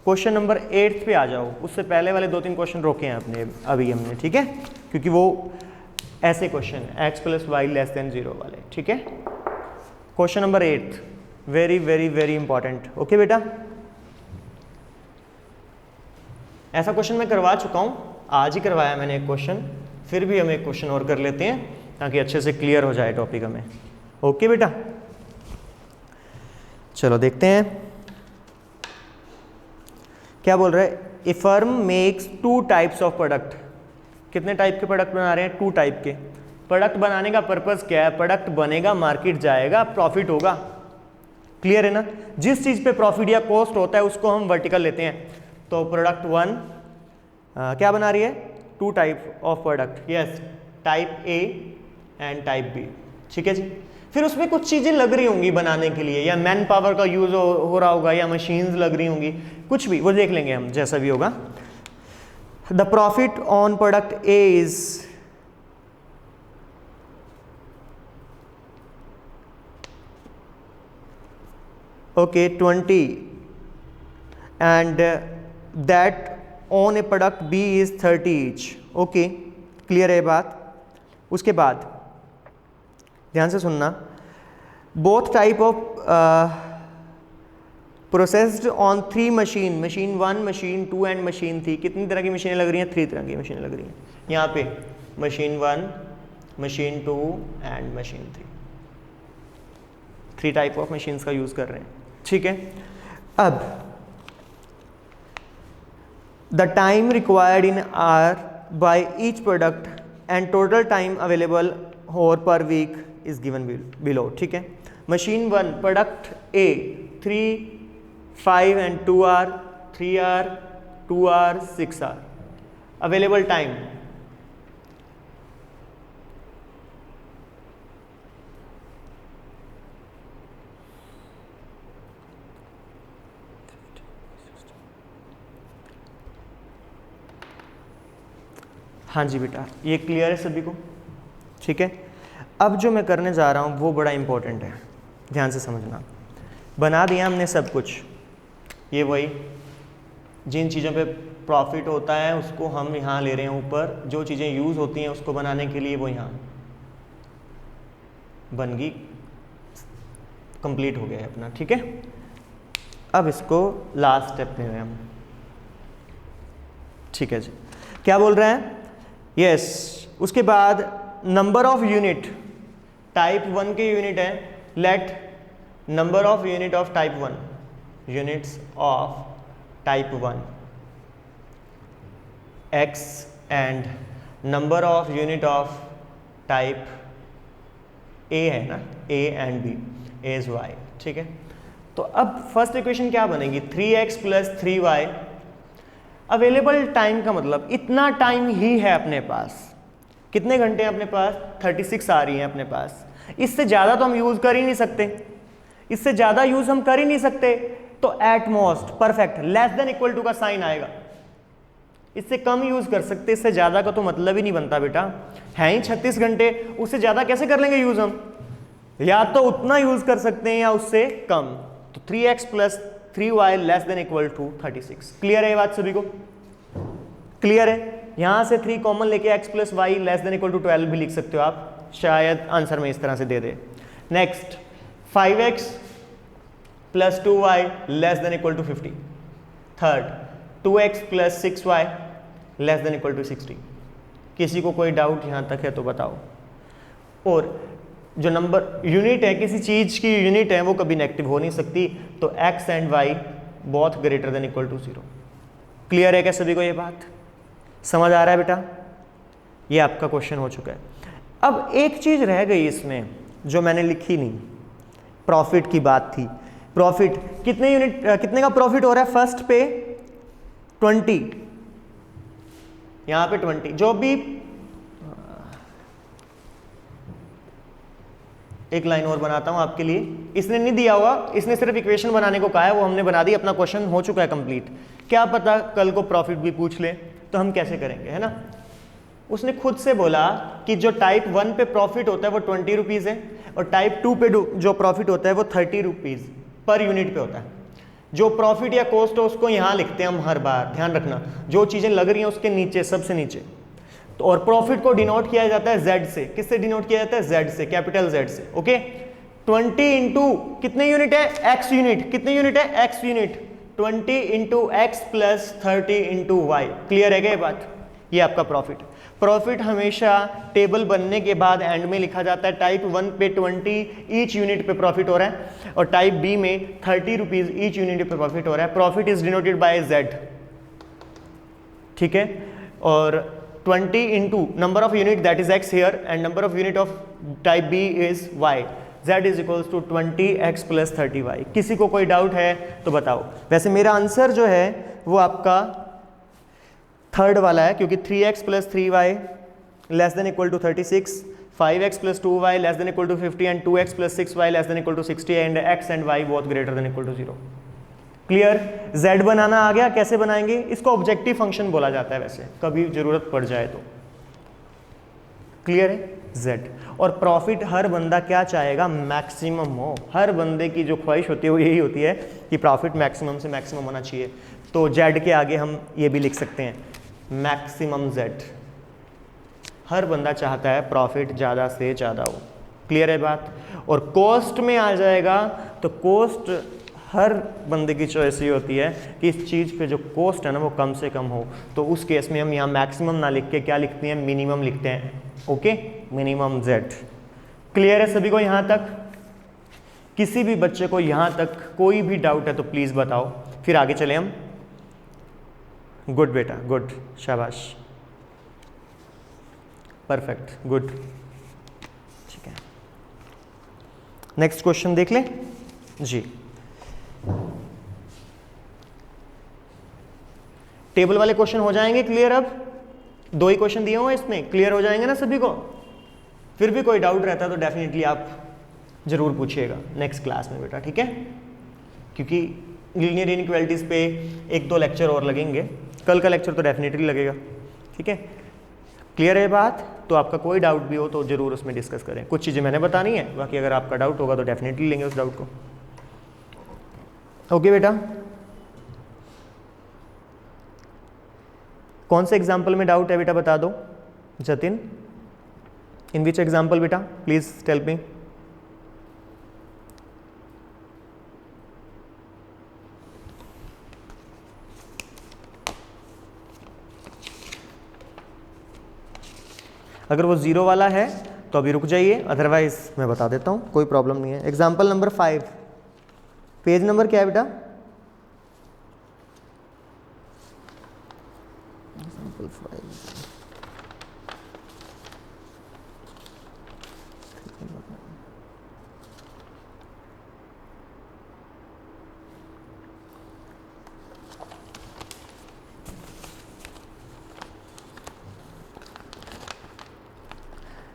क्वेश्चन नंबर 8 पे आ जाओ। उससे पहले वाले 2 3 क्वेश्चन रोके हैं अपने अभी हमने, ठीक है, क्योंकि वो ऐसे क्वेश्चन है x plus y less than 0 वाले, ठीक है। Question number 8 very very very important, okay बेटा। ऐसा क्वेश्चन मैं करवा चुका हूँ, आज ही करवाया मैंने एक क्वेश्चन, फिर भी हम एक क्वेश्चन और कर लेते हैं ताकि अच्छे से क्लियर हो जाए टॉपिक हमें। ओके बेटा, चलो देखते हैं क्या बोल रहा है। A firm makes 2 types of product. कितने टाइप के प्रोडक्ट बना रहे हैं? 2 टाइप के। प्रोडक्ट बनाने का पर्पस क्या है? प्रोडक्ट बनेगा, मार्केट जाएगा, प्रॉफिट होगा। क्लियर है ना? जिस चीज़ पे प्रॉफिट या कॉस्ट होता है उसको हम वर्टिकल लेते हैं। तो प्रोडक्ट 1 क्या बना रही है? 2 type of product. Yes, type A and type B. ठीक है जी। फिर उसमें कुछ चीज़ें लग रही होंगी बनाने के लिए, या मैन पावर का यूज़ हो रहा होगा, या मशीन्स लग रही होंगी, कुछ भी, वो देख लेंगे हम जैसा भी होगा। The profit on product A is okay 20 and that on A product B is 30 each. Okay, clear है बात? उसके बाद ध्यान से सुनना, both type of processed on 3 machine, machine 1, machine 2 and machine 3। कितनी तरह की मशीनें लग रही हैं? 3 तरह की मशीनें लग रही हैं यहाँ पे। Machine 1, machine 2 and machine 3। 3 type of machines का यूज़ कर रहे हैं। ठीक है। अब the time required in hour by each product and total time available और per week is given below. ठीक है। Machine 1 product A 3, 5 and 2 hour, 3 hour, 2 hour, 6 hour. Available time हाँ जी बेटा, ये क्लियर है सभी को? ठीक है। अब जो मैं करने जा रहा हूँ वो बड़ा इंपॉर्टेंट है, ध्यान से समझना। बना दिया हमने सब कुछ, ये वही जिन चीज़ों पे प्रॉफिट होता है उसको हम यहाँ ले रहे हैं ऊपर, जो चीज़ें यूज़ होती हैं उसको बनाने के लिए वो यहाँ बन गई, कंप्लीट हो गया है अपना। ठीक है। अब इसको लास्ट स्टेप में हम, ठीक है जी, क्या बोल रहे हैं? यस, उसके बाद नंबर ऑफ यूनिट, टाइप 1 के यूनिट है, let number of unit of type 1, units of type 1 x and number of unit of type a है ना, a and b is y। ठीक है। तो अब फर्स्ट इक्वेशन क्या बनेगी? 3x plus 3y। Available time का मतलब इतना टाइम ही है अपने पास। कितने घंटे हैं अपने पास? 36 आ रही हैं अपने पास। इससे ज़्यादा तो हम यूज़ कर ही नहीं सकते, इससे ज़्यादा यूज़ हम कर ही नहीं सकते। तो at most perfect less than equal to का साइन आएगा। इससे कम यूज़ कर सकते, इससे ज़्यादा का तो मतलब ही नहीं बनता बेटा। है ही 36 घंटे, उससे ज़्यादा कैसे कर लेंगे यूज़ हम? या तो उतना यूज़ कर सकते हैं या उससे कम। तो 3x plus 3y less than equal to 36। Clear है ये बात सभी को? क्लियर है? यहां से 3 कॉमन लेके x plus y less than equal to 12 भी लिख सकते हो आप, शायद आंसर में इस तरह से दे दे। Next 5x plus 2y less than equal to 50। Third 2x plus 6y less than equal to 60। किसी को कोई डाउट यहां तक है तो बताओ। और जो नंबर यूनिट है, किसी चीज़ की यूनिट है, वो कभी नेगेटिव हो नहीं सकती। तो x and y both greater than equal to 0। Clear है क्या सभी को? ये बात समझ आ रहा है बेटा? ये आपका क्वेश्चन हो चुका है। अब एक चीज़ रह गई इसमें जो मैंने लिखी नहीं, प्रॉफिट की बात थी। प्रॉफिट कितने यूनिट, कितने का प्रॉफिट हो रहा है? फर्स्ट पे 20, यहाँ पे 20। जो भी एक लाइन और बनाता हूं आपके लिए, इसने नहीं दिया हुआ, इसने सिर्फ इक्वेशन बनाने को कहा है, वो हमने बना दी, अपना क्वेश्चन हो चुका है कंप्लीट। क्या पता कल को प्रॉफिट भी पूछ ले तो हम कैसे करेंगे, है ना? उसने खुद से बोला कि जो टाइप 1 पे प्रॉफिट होता है वो 20 रुपीज़ है, और टाइप 2 पे जो प्रॉफिट होता है वो 30 रुपीज़ पर यूनिट पे होता है। जो प्रॉफिट या कॉस्ट है उसको यहाँ लिखते हैं हम हर बार, ध्यान रखना। जो चीज़ें लग रही हैं उसके नीचे, सबसे नीचे। तो और प्रॉफिट को डिनोट किया जाता है Z से। किससे डिनोट किया जाता है? Z से, कैपिटल Z से। ओके, 20 इंटू कितने यूनिट है? X unit. कितने यूनिट है? X unit. 20 into x plus 30 into y. Clear है क्या ये बात? ये आपका प्रॉफिट। प्रॉफिट हमेशा टेबल बनने के बाद एंड में लिखा जाता है। टाइप 1 पे 20 ईच यूनिट पे प्रॉफिट हो रहा है और टाइप बी में 30 रुपीज ईच यूनिट पे प्रॉफिट हो रहा है। Profit is denoted by z, ठीक है। और 20 into number of unit that is x here and number of unit of type B is y, z is equals to 20x plus 30y। किसी को कोई डाउट है तो बताओ। वैसे मेरा आंसर जो है वो आपका थर्ड वाला है, क्योंकि 3x plus 3y less than equal to 36, 5x plus 2y less than equal to 50 and 2x plus 6y less than equal to 60 and x and y both greater than equal to 0। Clear? z बनाना आ गया। कैसे बनाएंगे? इसको objective function बोला जाता है वैसे, कभी जरूरत पड़ जाए तो। क्लियर है? z। और प्रॉफिट हर बंदा क्या चाहेगा? मैक्सिमम हो। हर बंदे की जो ख्वाहिश होती है वो यही होती है कि प्रॉफिट मैक्सिमम से मैक्सिमम होना चाहिए। तो z के आगे हम ये भी लिख सकते हैं मैक्सिमम z। हर बंदा चाहता है प्रॉफिट ज़्यादा से ज़्यादा हो। क्लियर है बात? और कॉस्ट में आ जाएगा तो कॉस्ट हर बंदे की चॉइस ये होती है कि इस चीज़ पे जो कॉस्ट है ना वो कम से कम हो। तो उस केस में हम यहाँ मैक्सिमम ना लिख के क्या लिखते हैं? मिनिमम लिखते हैं। Okay, minimum z। क्लियर है सभी को यहाँ तक? किसी भी बच्चे को यहाँ तक कोई भी डाउट है तो प्लीज़ बताओ, फिर आगे चले हम। गुड बेटा, गुड, शाबाश, परफेक्ट, गुड। ठीक है, नेक्स्ट क्वेश्चन देख ले जी। टेबल वाले क्वेश्चन हो जाएंगे क्लियर? अब 2 ही क्वेश्चन दिए हुए इसमें, क्लियर हो जाएंगे ना सभी को? फिर भी कोई डाउट रहता है तो डेफिनेटली आप जरूर पूछिएगा नेक्स्ट क्लास में बेटा, ठीक है? क्योंकि लीनियर इनइक्वालिटीज पे 1-2 लेक्चर और लगेंगे। कल का लेक्चर तो डेफिनेटली लगेगा, ठीक है? क्लियर है बात? तो आपका कोई डाउट भी हो तो जरूर उसमें डिस्कस करें। कुछ चीज़ें मैंने बतानी है, बाकी अगर आपका डाउट होगा तो डेफिनेटली लेंगे उस डाउट को। ओके बेटा, कौन से एग्जाम्पल में डाउट है बेटा बता दो। जतिन, इन विच एग्जाम्पल बेटा? Please tell me. अगर वो 0 वाला है तो अभी रुक जाइए, अदरवाइज मैं बता देता हूँ, कोई प्रॉब्लम नहीं है। एग्जाम्पल नंबर 5, पेज नंबर क्या है बेटा? Example 5,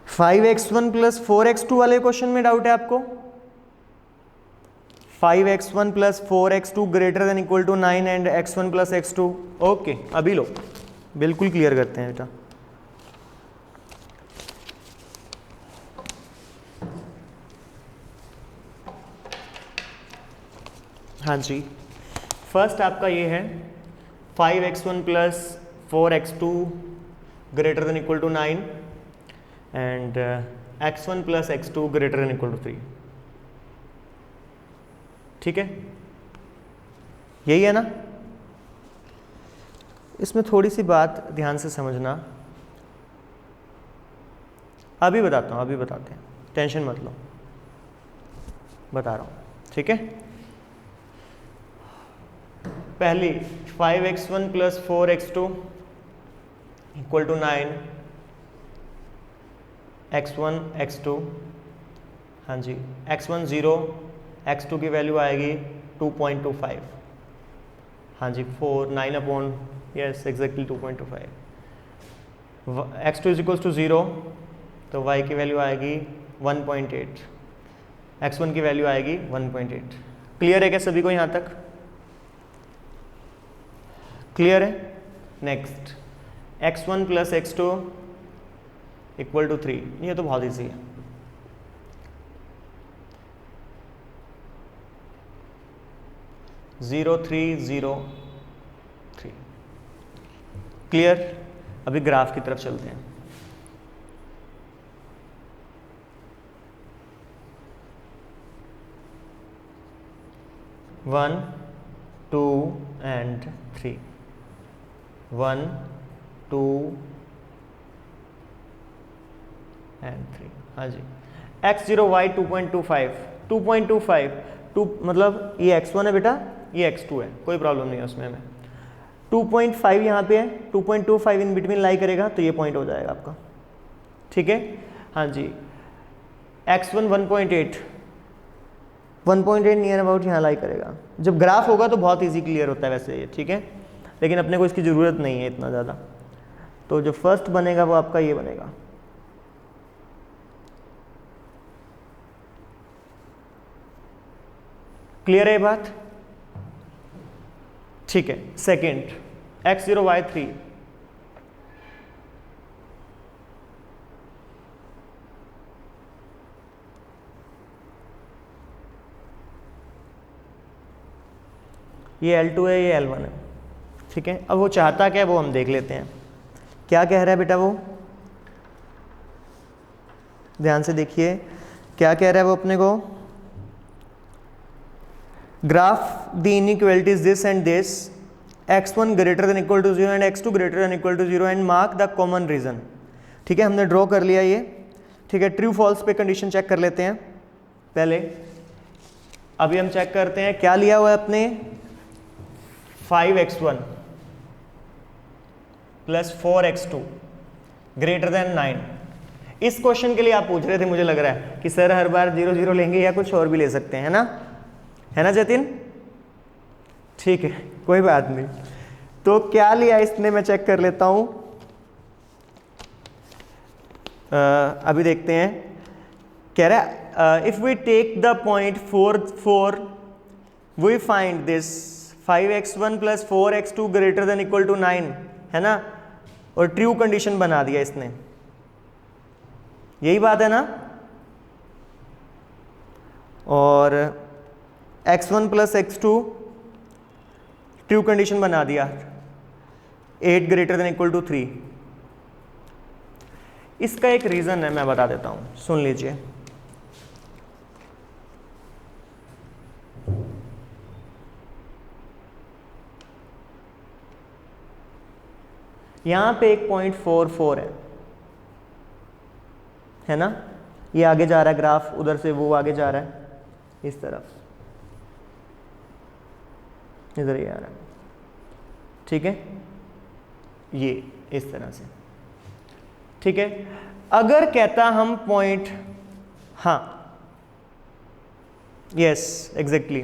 five x1 plus 4x2 वाले क्वेश्चन में डाउट है आपको? 5x1 plus 4x2 greater than equal to 9 and x1 plus x2। Okay, अभी लो, बिल्कुल क्लियर करते हैं बेटा। हाँ जी, फर्स्ट आपका ये है 5x1 plus 4x2 greater than equal to 9 and x1 plus x2 greater than equal to 3। ठीक है, यही है ना? इसमें थोड़ी सी बात ध्यान से समझना, अभी बताता हूँ, अभी बताते हैं, टेंशन मत लो, बता रहा हूँ, ठीक है? पहली 5x1 plus 4x2 equal to 9, x1 x2, हाँ जी, x1 0, x2 की वैल्यू आएगी 2.25, हाँ जी, 4 9 upon, yes exactly 2.25, x2 is equals to 0, तो y की वैल्यू आएगी 1.8, x1 की वैल्यू आएगी 1.8। क्लियर है क्या सभी को यहाँ तक? क्लियर है? Next x1 plus x2 equal to 3, ये तो बहुत ईजी है। जीरो 3 0 3। क्लियर? अभी ग्राफ की तरफ चलते हैं। One 2 and 3, 1 2 and 3। हाँ जी, x0 y 2.25 2.25 2 मतलब ये x1 है बेटा, ये x2 है, कोई प्रॉब्लम नहीं है उसमें हमें। 2.5 यहाँ पे है, 2.25 इन बिटवीन लाई करेगा तो ये पॉइंट हो जाएगा आपका, ठीक है। हाँ जी, x1 1.8 नियर अबाउट यहाँ लाई करेगा। जब ग्राफ होगा तो बहुत इजी क्लियर होता है वैसे ये, ठीक है, लेकिन अपने को इसकी ज़रूरत नहीं है इतना ज़्यादा। तो जो फर्स्ट बनेगा वो आपका ये बनेगा, क्लियर है ये बात, ठीक है। सेकंड x0 y3 ये L2 है, ये L1 है, ठीक है। अब वो चाहता क्या है वो हम देख लेते हैं, क्या कह रहा है बेटा वो, ध्यान से देखिए क्या कह रहा है वो अपने को। Graph the inequalities this and this, x1 greater than equal to 0 and x2 greater than equal to 0 and mark the common region, ठीक है। हमने ड्रॉ कर लिया ये, ठीक है। ट्रू फॉल्स पे कंडीशन चेक कर लेते हैं पहले। अभी हम चेक करते हैं क्या लिया हुआ है अपने, 5x1 plus 4x2 greater then 9। इस क्वेश्चन के लिए आप पूछ रहे थे, मुझे लग रहा है कि सर हर बार 0 0 लेंगे या कुछ और भी ले सकते हैं, है ना जतिन, ठीक है, कोई बात नहीं। तो क्या लिया इसने, मैं चेक कर लेता हूं। अभी देखते हैं, कह रहा है if we take the point 4 we find this 5x1 plus 4x2 greater than equal to 9, है ना, और ट्रू कंडीशन बना दिया इसने, यही बात है ना। और x1 plus x2 true condition बना दिया, 8 ग्रेटर देन इक्वल टू 3। इसका एक रीजन है, मैं बता देता हूं, सुन लीजिए। यहां पे एक 0.44 है ना, ये आगे जा रहा है ग्राफ, उधर से वो आगे जा रहा है इस तरफ, इधर ये आ रहा है, ठीक है, ये इस तरह से, ठीक है। अगर कहता हम पॉइंट, हाँ यस एग्जैक्टली,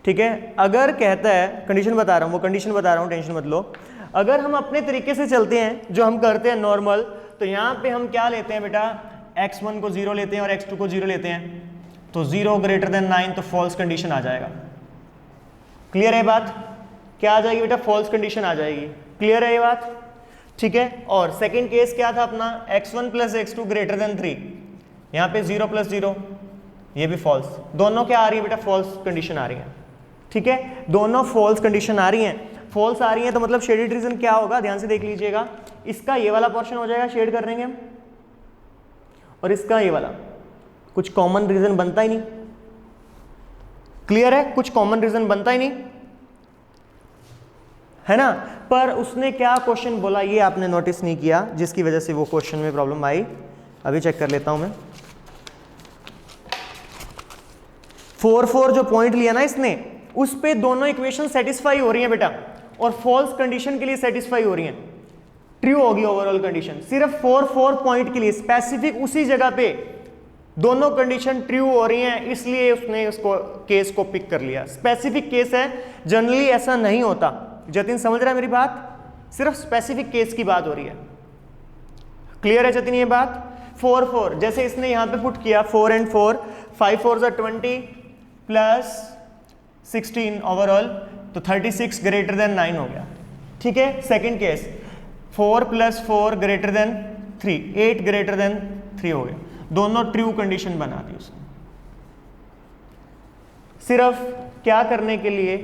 ठीक है, अगर कहता है, कंडीशन बता रहा हूं, वो कंडीशन बता रहा हूं, टेंशन मत लो। अगर हम अपने तरीके से चलते हैं जो हम करते हैं नॉर्मल, तो यहां पे हम क्या लेते हैं बेटा, x1 को 0 लेते हैं और x2 को 0 लेते हैं, तो 0 ग्रेटर देन 9 तो फॉल्स कंडीशन आ जाएगा। क्लियर है बात, क्या आ जाएगी बेटा, फॉल्स कंडीशन आ जाएगी, क्लियर है ये बात, ठीक है। और सेकंड केस क्या था अपना, x1 plus x2 greater then 3, यहां पे 0 प्लस 0, ये भी फॉल्स, दोनों क्या आ रही है बेटा, फॉल्स कंडीशन आ रही है, ठीक है, दोनों फॉल्स कंडीशन आ रही हैं। फॉल्स आ रही है तो मतलब शेडेड रीजन क्या होगा, ध्यान से देख लीजिएगा, इसका ये वाला पोर्शन हो जाएगा, शेड कर देंगे हम, और इसका ये वाला, कुछ कॉमन रीजन बनता ही नहीं, क्लियर है, कुछ कॉमन रीजन बनता ही नहीं, है ना। पर उसने क्या क्वेश्चन बोला ये आपने नोटिस नहीं किया, जिसकी वजह से वो क्वेश्चन में प्रॉब्लम आई। अभी चेक कर लेता हूं मैं, 4 जो पॉइंट लिया ना इसने, उस पे दोनों इक्वेशन सेटिस्फाई हो रही हैं बेटा, और फॉल्स कंडीशन के लिए सेटिस्फाई हो रही हैं, ट्रू होगी ओवरऑल कंडीशन। सिर्फ 4 पॉइंट के लिए स्पेसिफिक उसी जगह पे दोनों कंडीशन ट्रू हो रही हैं, इसलिए उसने उसको केस को पिक कर लिया। स्पेसिफिक केस है, जनरली ऐसा नहीं होता। जतिन समझ रहा है मेरी बात, सिर्फ स्पेसिफिक केस की बात हो रही है, क्लियर है जतिन ये बात। 4 जैसे इसने यहां पे पुट किया 4 and 4, 5 4 20 प्लस 16 ओवरऑल, तो 36 ग्रेटर देन 9 हो गया, ठीक है। Second case 4 plus 4 greater than 3, 8 greater then 3 हो गया, दोनों ट्रू कंडीशन बना दी उसने, सिर्फ क्या करने के लिए,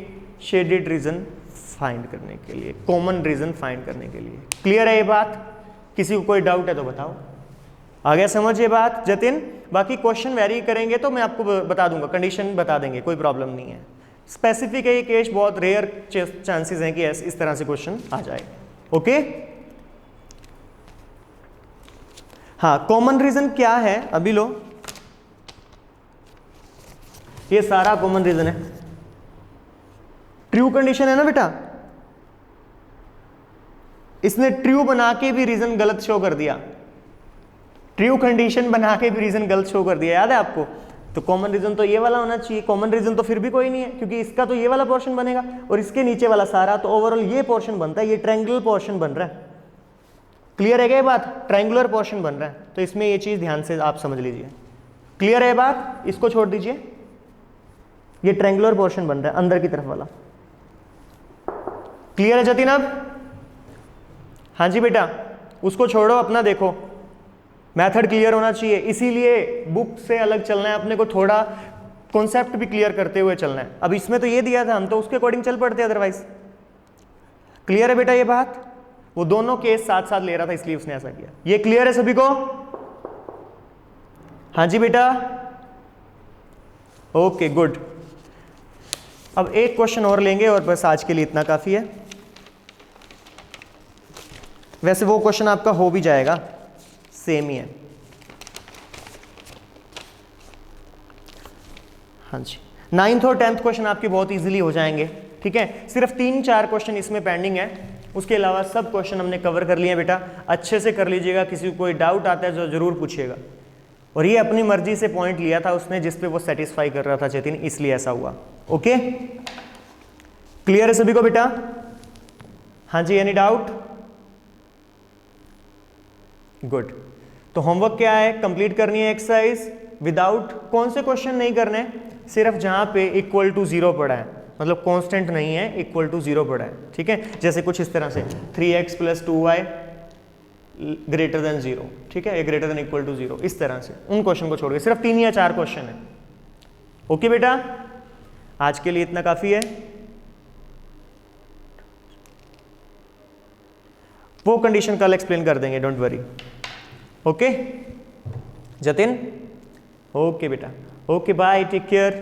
शेडेड रीजन फाइंड करने के लिए, कॉमन रीजन फाइंड करने के लिए। क्लियर है ये बात, किसी को कोई डाउट है तो बताओ, आ गया समझ ये बात जतिन। बाकी क्वेश्चन वेरी करेंगे तो मैं आपको बता दूंगा, कंडीशन बता देंगे, कोई प्रॉब्लम नहीं है। स्पेसिफिक है ये केस, बहुत रेयर चांसेस हैं कि इस तरह से क्वेश्चन आ जाए, ओके। हाँ, कॉमन रीजन क्या है अभी लो, ये सारा कॉमन रीजन है। ट्रू कंडीशन है ना बेटा, इसने ट्रू बना के भी रीजन गलत शो कर दिया, ट्रू कंडीशन बना के भी रीजन गलत शो कर दिया, याद है आपको? तो कॉमन रीजन तो ये वाला होना चाहिए, कॉमन रीजन तो फिर भी कोई नहीं है क्योंकि इसका तो ये वाला पोर्शन बनेगा और इसके नीचे वाला सारा, तो ओवरऑल ये पोर्शन बनता है, ये ट्रायंगुलर पोर्शन बन रहा है। क्लियर है क्या ये बात? ट्रायंगुलर पोर्शन बन रहा है, तो इसमें ये चीज ध्यान से आप समझ लीजिए। क्लियर है बात? इसको छोड़ दीजिए, ये ट्रायंगुलर पोर्शन बन रहा है अंदर की तरफ वाला। क्लियर है जतिन अब? हाँ जी बेटा, उसको छोड़ो, अपना देखो, मेथड क्लियर होना चाहिए, इसीलिए बुक से अलग चलना है अपने को, थोड़ा कॉन्सेप्ट भी क्लियर करते हुए चलना है। अब इसमें तो ये दिया था, हम तो उसके अकॉर्डिंग चल पड़ते अदरवाइज। क्लियर है बेटा ये बात? वो दोनों केस साथ साथ ले रहा था इसलिए उसने ऐसा किया। ये क्लियर है सभी को? हाँ जी बेटा, ओके गुड। अब एक क्वेश्चन और लेंगे और बस आज के लिए इतना काफी है। वैसे वो क्वेश्चन आपका हो भी जाएगा, सेम ही है। हाँ जी, 9th और 10th क्वेश्चन आपके बहुत इजीली हो जाएंगे, ठीक है। सिर्फ 3-4 क्वेश्चन इसमें पेंडिंग है, उसके अलावा सब क्वेश्चन हमने कवर कर लिए हैं बेटा। अच्छे से कर लीजिएगा, किसी को कोई डाउट आता है जो जरूर पूछिएगा। और ये अपनी मर्जी से पॉइंट लिया था उसने जिस पे वो सेटिस्फाई कर रहा था जतिन, इसलिए ऐसा हुआ। ओके, क्लियर है सभी को बेटा? हाँ जी, एनी डाउट? गुड। तो होमवर्क क्या है? कंप्लीट करनी है एक्सरसाइज विदाउट, कौन से क्वेश्चन नहीं करने? सिर्फ जहां पे इक्वल टू 0 पड़ा है, मतलब कांस्टेंट नहीं है, इक्वल टू 0 पड़ा है, ठीक है। जैसे कुछ इस तरह से 3x + 2y ग्रेटर देन 0, ठीक है, ग्रेटर देन इक्वल टू 0, इस तरह से उन क्वेश्चन को छोड़ के सिर्फ 3 या 4 क्वेश्चन है। ओके बेटा, आज के लिए इतना काफी है। वो कंडीशन कल एक्सप्लेन कर देंगे, don't worry. Okay Jatin? Okay बेटा, ओके बाय, टेक केयर।